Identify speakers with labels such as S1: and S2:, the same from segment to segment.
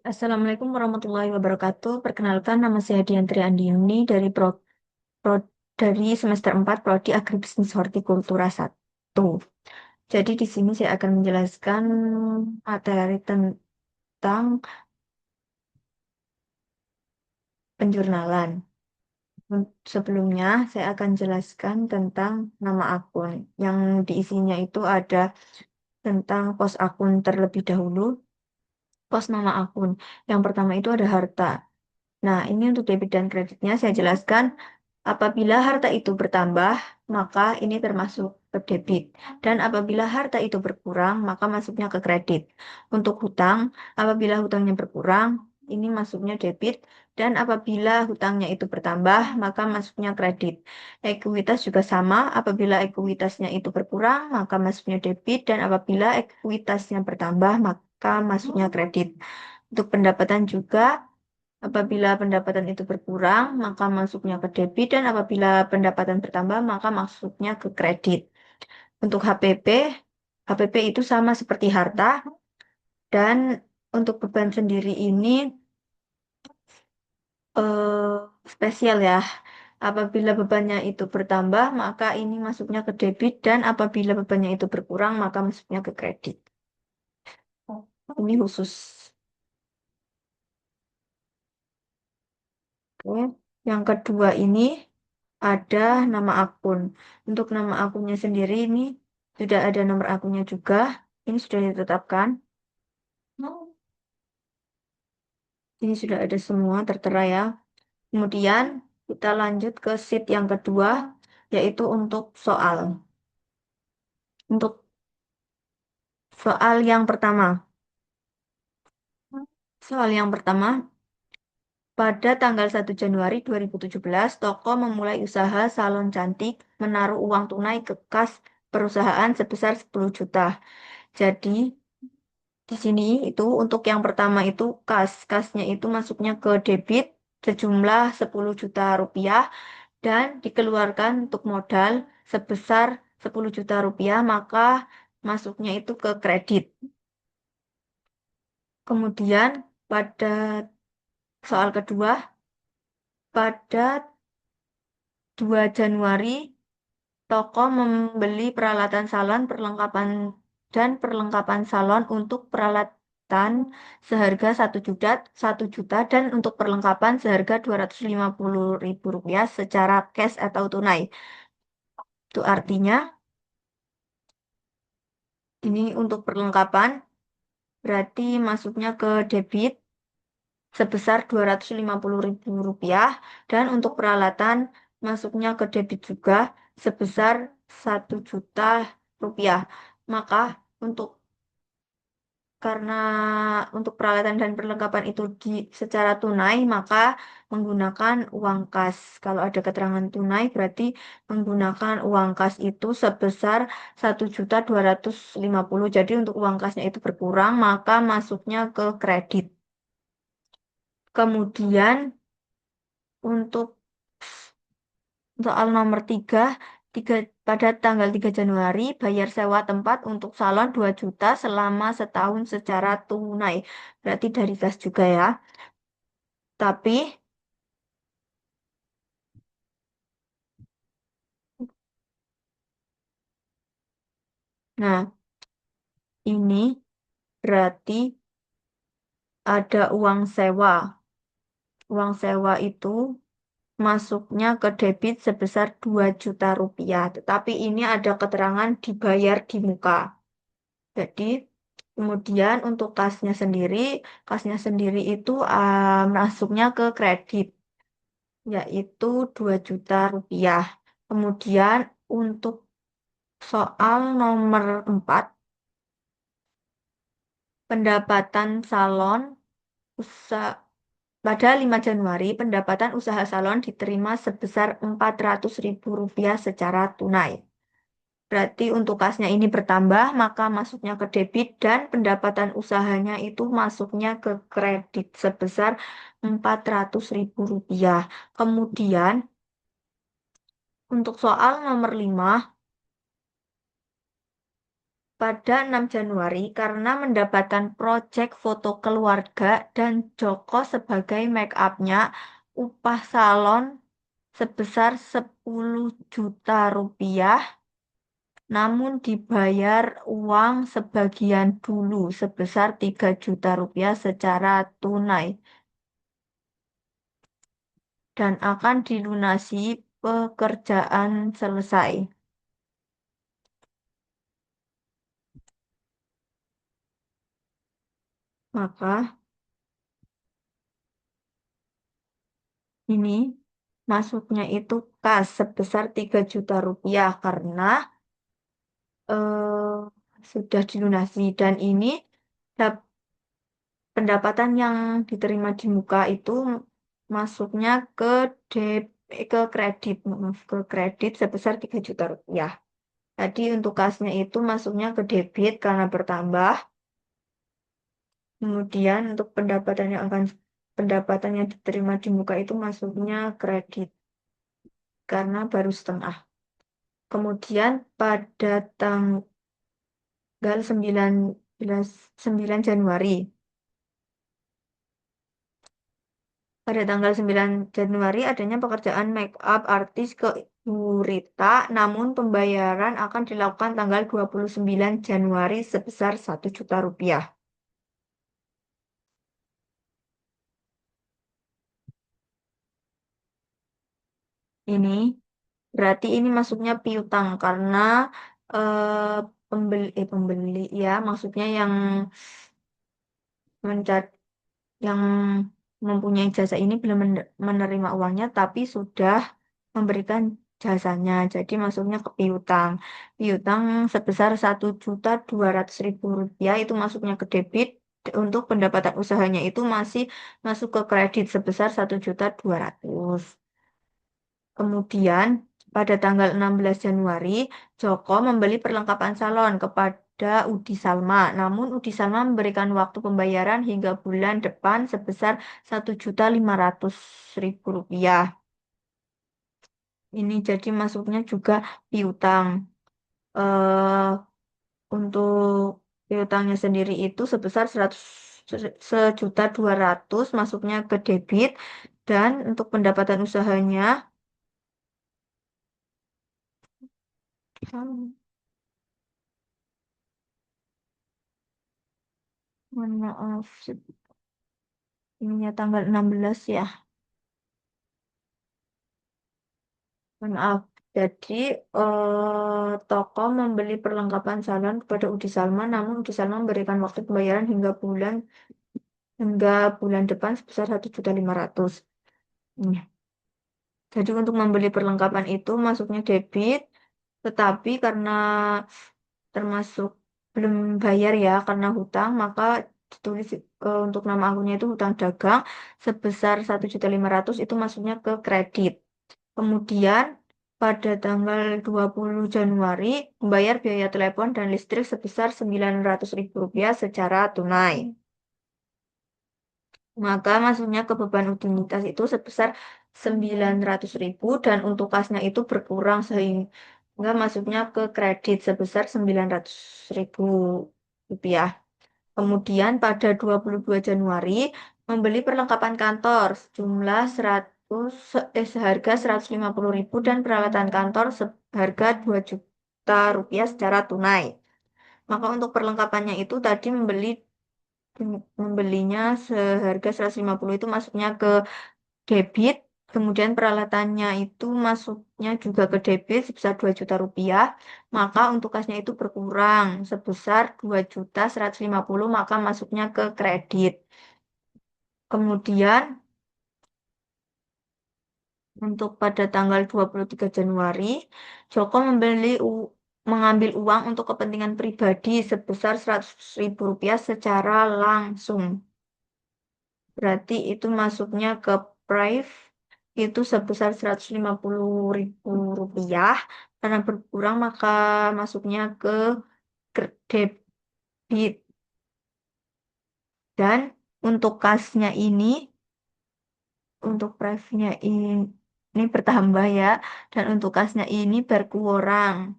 S1: Assalamualaikum warahmatullahi wabarakatuh. Perkenalkan, nama saya Diantri Andiuni Pro- dari semester 4 Prodi Agribisnis Hortikultura 1. Jadi di sini saya akan menjelaskan materi tentang penjurnalan. Sebelumnya saya akan jelaskan tentang nama akun. Yang diisinya itu ada tentang pos akun terlebih dahulu, pos nama akun. Yang pertama itu ada harta. Nah, ini untuk debit dan kreditnya saya jelaskan. Apabila harta itu bertambah, maka ini termasuk ke debit. Dan apabila harta itu berkurang, maka masuknya ke kredit. Untuk hutang, apabila hutangnya berkurang, ini masuknya debit. Dan apabila hutangnya itu bertambah, maka masuknya kredit. Ekuitas juga sama, apabila ekuitasnya itu berkurang, maka masuknya debit. Dan apabila ekuitasnya bertambah, maka masuknya kredit. Untuk pendapatan juga, apabila pendapatan itu berkurang, maka masuknya ke debit, dan apabila pendapatan bertambah, maka masuknya ke kredit. Untuk HPP itu sama seperti harta, dan untuk beban sendiri ini spesial ya. Apabila bebannya itu bertambah, maka ini masuknya ke debit, dan apabila bebannya itu berkurang, maka masuknya ke kredit. Ini khusus. Oke. Yang kedua ini ada nama akun. Untuk nama akunnya sendiri ini sudah ada nomor akunnya juga. Ini sudah ditetapkan. Ini sudah ada semua tertera ya. Kemudian kita lanjut ke sheet yang kedua, yaitu untuk soal. Untuk soal yang pertama. Soal yang pertama, pada tanggal 1 Januari 2017, toko memulai usaha salon cantik menaruh uang tunai ke kas perusahaan sebesar 10 juta. Jadi, di sini itu untuk yang pertama itu kasnya itu masuknya ke debit sejumlah 10 juta rupiah dan dikeluarkan untuk modal sebesar 10 juta rupiah, maka masuknya itu ke kredit. Kemudian pada soal kedua, pada 2 Januari toko membeli peralatan salon perlengkapan salon untuk peralatan seharga 1 juta dan untuk perlengkapan seharga 250.000 rupiah secara cash atau tunai. Itu artinya ini untuk perlengkapan berarti masuknya ke debit sebesar 250.000 rupiah, dan untuk peralatan masuknya ke debit juga sebesar 1 juta rupiah. Maka untuk karena untuk peralatan dan perlengkapan itu secara tunai, maka menggunakan uang kas. Kalau ada keterangan tunai, berarti menggunakan uang kas itu sebesar 1.250.000. Jadi untuk uang kasnya itu berkurang, maka masuknya ke kredit. Kemudian untuk soal nomor tiga, pada tanggal 3 Januari bayar sewa tempat untuk salon 2 juta selama setahun secara tunai. Berarti dari kas juga ya. Tapi, nah ini berarti ada uang sewa. Uang sewa itu masuknya ke debit sebesar 2 juta rupiah. Tetapi ini ada keterangan dibayar di muka. Jadi, kemudian untuk kasnya sendiri itu masuknya ke kredit, yaitu 2 juta rupiah. Kemudian untuk soal nomor 4, pendapatan salon usaha pada 5 Januari, pendapatan usaha salon diterima sebesar 400.000 rupiah secara tunai. Berarti untuk kasnya ini bertambah, maka masuknya ke debit dan pendapatan usahanya itu masuknya ke kredit sebesar 400.000 rupiah. Kemudian untuk soal nomor 5, pada 6 Januari karena mendapatkan proyek foto keluarga dan Joko sebagai make upnya upah salon sebesar 10 juta rupiah, namun dibayar uang sebagian dulu sebesar 3 juta rupiah secara tunai dan akan dilunasi pekerjaan selesai. Maka ini masuknya itu kas sebesar 3 juta rupiah karena sudah dilunasi dan ini dap- pendapatan yang diterima di muka itu masuknya ke ke kredit, maaf, ke kredit sebesar 3 juta rupiah. Tadi untuk kasnya itu masuknya ke debit karena bertambah. Kemudian untuk pendapatan yang diterima di muka itu masuknya kredit karena baru setengah. Kemudian pada tanggal 9 Januari. Pada tanggal 9 Januari adanya pekerjaan make up artis ke Yurita, namun pembayaran akan dilakukan tanggal 29 Januari sebesar 1 juta rupiah. Ini berarti ini masuknya piutang karena pembeli ya, maksudnya mencat yang mempunyai jasa ini belum menerima uangnya tapi sudah memberikan jasanya. Jadi masuknya ke piutang. Piutang sebesar 1.200.000 rupiah itu masuknya ke debit. Untuk pendapatan usahanya itu masih masuk ke kredit sebesar 1.200.000. Kemudian pada tanggal 16 Januari, Joko membeli perlengkapan salon kepada Udi Salma. Namun Udi Salma memberikan waktu pembayaran hingga bulan depan sebesar 1.500.000 rupiah. Ini jadi masuknya juga piutang. Eh untuk piutangnya sendiri itu sebesar 1.200.000 masuknya ke debit dan untuk pendapatan usahanya hmm, mohon maaf ininya tanggal 16 ya. Mohon maaf. Jadi toko membeli perlengkapan salon kepada Udi Salma namun Udi Salma memberikan waktu pembayaran hingga bulan depan sebesar 1.500.000. Jadi untuk membeli perlengkapan itu masuknya debit, tetapi karena termasuk belum bayar ya karena hutang, maka ditulis untuk nama akunnya itu hutang dagang sebesar 1.500.000 itu masuknya ke kredit. Kemudian pada tanggal 20 Januari membayar biaya telepon dan listrik sebesar 900.000 rupiah secara tunai. Maka masuknya ke beban utilitas itu sebesar 900.000 dan untuk kasnya itu berkurang sehingga masuknya ke kredit sebesar 900.000 rupiah. Kemudian pada 22 Januari membeli perlengkapan kantor sejumlah seharga 150.000 dan peralatan kantor seharga 2 juta rupiah secara tunai. Maka untuk perlengkapannya itu tadi membelinya seharga 150 itu masuknya ke debit, kemudian peralatannya itu masuknya juga ke debit sebesar 2 juta rupiah, maka untuk kasnya itu berkurang sebesar 2.150 maka masuknya ke kredit. Kemudian untuk pada tanggal 23 Januari, Joko mengambil uang untuk kepentingan pribadi sebesar 100.000 rupiah secara langsung. Berarti itu masuknya ke Prive itu sebesar 150.000 rupiah. Karena berkurang maka masuknya ke debit. Dan untuk kasnya untuk Prive-nya ini bertambah ya. Dan untuk kasnya ini berkurang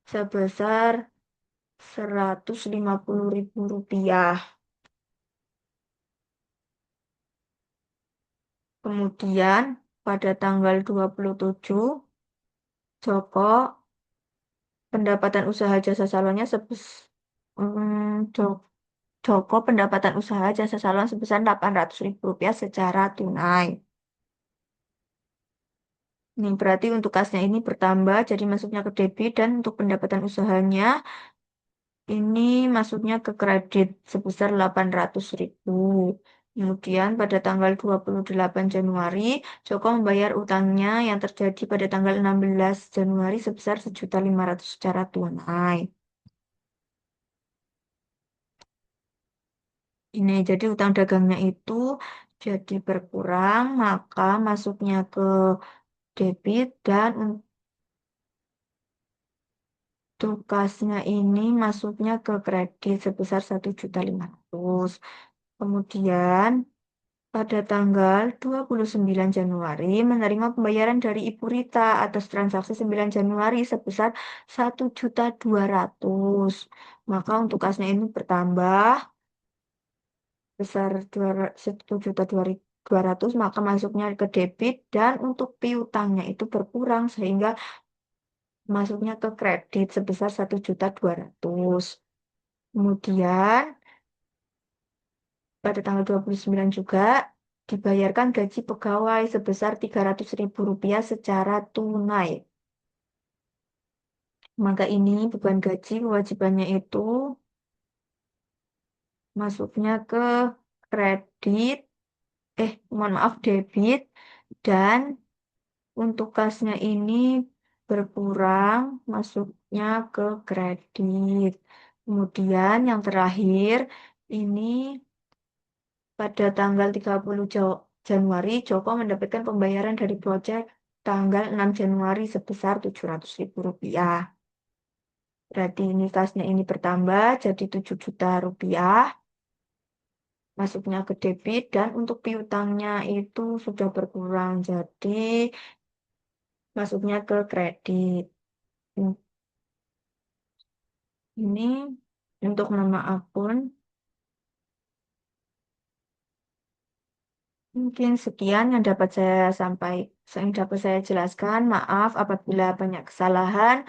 S1: sebesar Rp150.000. Kemudian pada tanggal 27, Joko pendapatan usaha jasa salonnya Joko pendapatan usaha jasa salon sebesar Rp800.000 secara tunai. Ini berarti untuk kasnya ini bertambah, jadi masuknya ke debit, dan untuk pendapatan usahanya ini masuknya ke kredit sebesar 800.000. Kemudian pada tanggal 28 Januari, Joko membayar utangnya yang terjadi pada tanggal 16 Januari sebesar 1.500.000 secara tunai. Ini jadi utang dagangnya itu jadi berkurang, maka masuknya ke debit, dan untuk kasnya ini masuknya ke kredit sebesar 1.500.000. Kemudian pada tanggal 29 Januari menerima pembayaran dari Ibu Rita atas transaksi 9 Januari sebesar 1.200.000. Maka untuk kasnya ini bertambah besar 1.200.000, maka masuknya ke debit, dan untuk piutangnya itu berkurang sehingga masuknya ke kredit sebesar 1.200.000. Kemudian pada tanggal 29 juga dibayarkan gaji pegawai sebesar Rp300.000 secara tunai. Maka ini beban gaji kewajibannya itu masuknya ke kredit, mohon maaf, debit, dan untuk kasnya ini berkurang, masuknya ke kredit. Kemudian yang terakhir, ini pada tanggal 30 Januari, Joko mendapatkan pembayaran dari proyek tanggal 6 Januari sebesar Rp700.000. Berarti ini kasnya ini bertambah jadi Rp7 juta, masuknya ke debit, dan untuk piutangnya itu sudah berkurang, jadi masuknya ke kredit. Ini untuk nama akun. Mungkin sekian yang dapat saya jelaskan. Maaf apabila banyak kesalahan.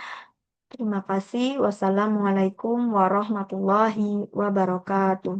S1: Terima kasih. Wassalamualaikum warahmatullahi wabarakatuh.